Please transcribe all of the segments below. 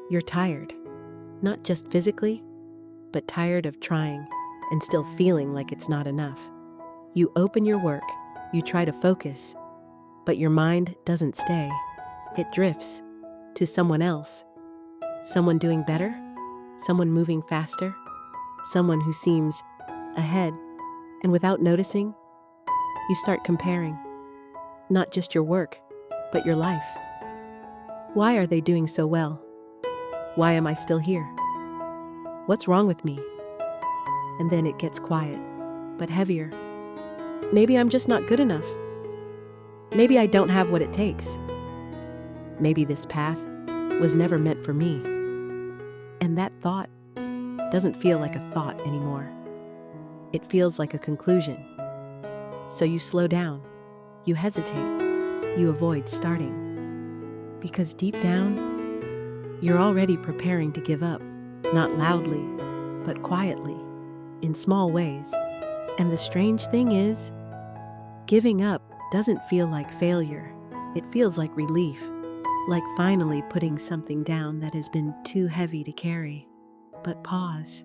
You're tired, not just physically, but tired of trying and still feeling like it's not enough. You open your work, you try to focus, but your mind doesn't stay. It drifts to someone else, someone doing better, someone moving faster, someone who seems ahead, and without noticing, you start comparing, not just your work, but your life. Why are they doing so well? Why am I still here? What's wrong with me? And then it gets quiet, but heavier. Maybe I'm just not good enough. Maybe I don't have what it takes. Maybe this path was never meant for me. And that thought doesn't feel like a thought anymore. It feels like a conclusion. So you slow down, you hesitate, you avoid starting. Because deep down, you're already preparing to give up, not loudly, but quietly, in small ways. And the strange thing is, giving up doesn't feel like failure. It feels like relief, like finally putting something down that has been too heavy to carry. But pause,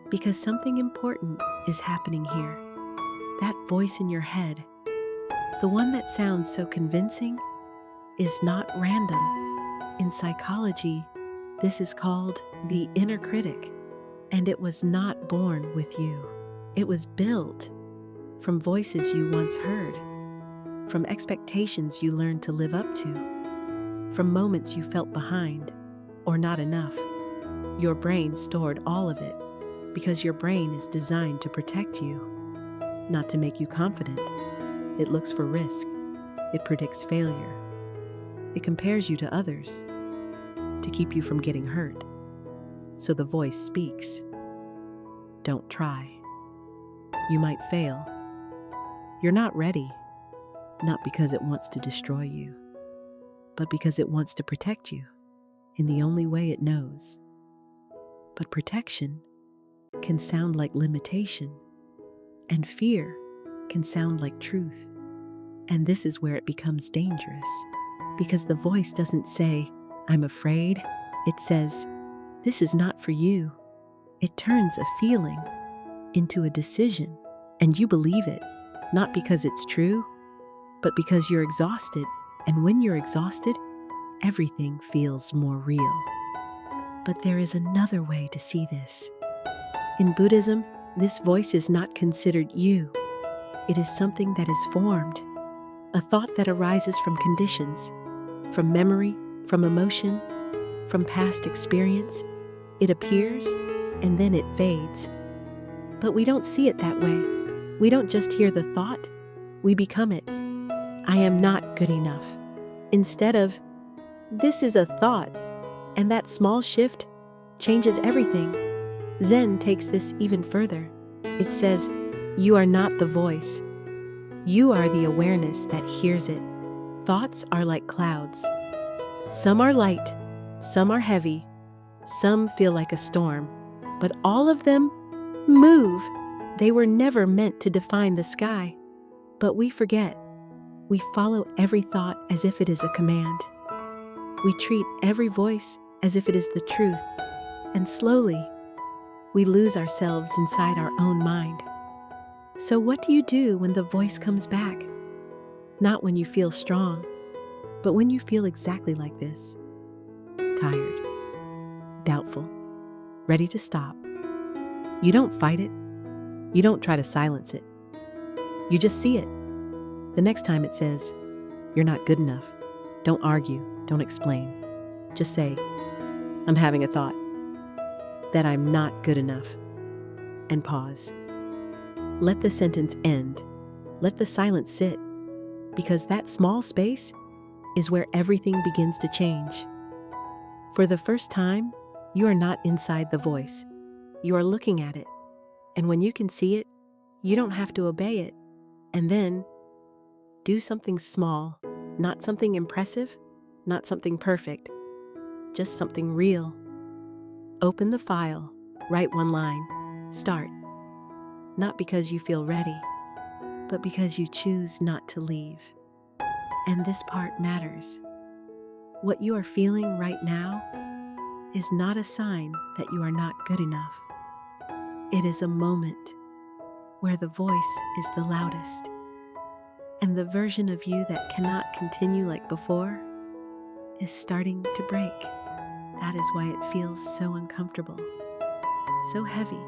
because something important is happening here. That voice in your head, the one that sounds so convincing, is not random. In psychology, this is called the inner critic, and it was not born with you. It was built from voices you once heard, from expectations you learned to live up to, from moments you felt behind or not enough. Your brain stored all of it because your brain is designed to protect you, not to make you confident. It looks for risk. It predicts failure. It compares you to others to keep you from getting hurt. So the voice speaks. Don't try. You might fail. You're not ready, not because it wants to destroy you, but because it wants to protect you in the only way it knows. But protection can sound like limitation, and fear can sound like truth. And this is where it becomes dangerous, because the voice doesn't say, I'm afraid. It says, this is not for you. It turns a feeling into a decision, and you believe it, not because it's true, but because you're exhausted. And when you're exhausted, everything feels more real. But there is another way to see this. In Buddhism, this voice is not considered you. It is something that is formed, a thought that arises from conditions, from memory, from emotion, from past experience. It appears, and then it fades. But we don't see it that way. We don't just hear the thought, we become it. I am not good enough. Instead of, this is a thought, and that small shift changes everything. Zen takes this even further. It says, you are not the voice. You are the awareness that hears it. Thoughts are like clouds. Some are light, some are heavy, some feel like a storm, but all of them move. They were never meant to define the sky. But we forget. We follow every thought as if it is a command. We treat every voice as if it is the truth. And slowly, we lose ourselves inside our own mind. So what do you do when the voice comes back? Not when you feel strong, but when you feel exactly like this. Tired, doubtful, ready to stop. You don't fight it. You don't try to silence it. You just see it. The next time it says, you're not good enough. Don't argue. Don't explain. Just say, I'm having a thought that I'm not good enough. And pause. Let the sentence end. Let the silence sit. Because that small space is where everything begins to change. For the first time, you are not inside the voice. You are looking at it. And when you can see it, you don't have to obey it. And then, do something small, not something impressive, not something perfect, just something real. Open the file, write one line, start. Not because you feel ready, but because you choose not to leave. And this part matters. What you are feeling right now is not a sign that you are not good enough. It is a moment where the voice is the loudest, and the version of you that cannot continue like before is starting to break. That is why it feels so uncomfortable, so heavy,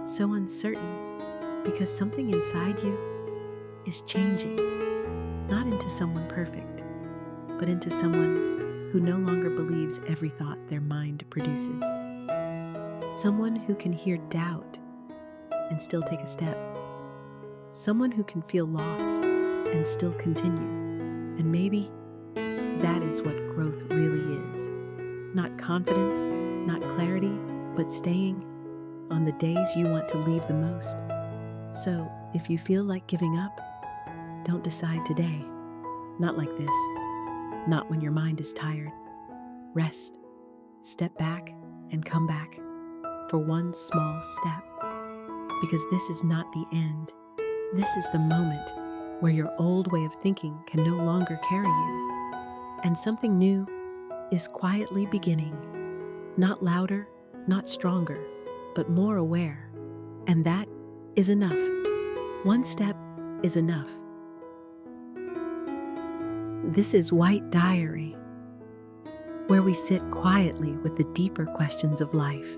so uncertain, because something inside you is changing, not into someone perfect, but into someone who no longer believes every thought their mind produces. Someone who can hear doubt and still take a step. Someone who can feel lost and still continue. And maybe that is what growth really is. Not confidence, not clarity, but staying on the days you want to leave the most. So, if you feel like giving up, don't decide today. Not like this. Not when your mind is tired. Rest. Step back and come back for one small step. Because this is not the end. This is the moment where your old way of thinking can no longer carry you. And something new is quietly beginning. Not louder, not stronger, but more aware. And that is enough. One step is enough. This is White Diary, where we sit quietly with the deeper questions of life.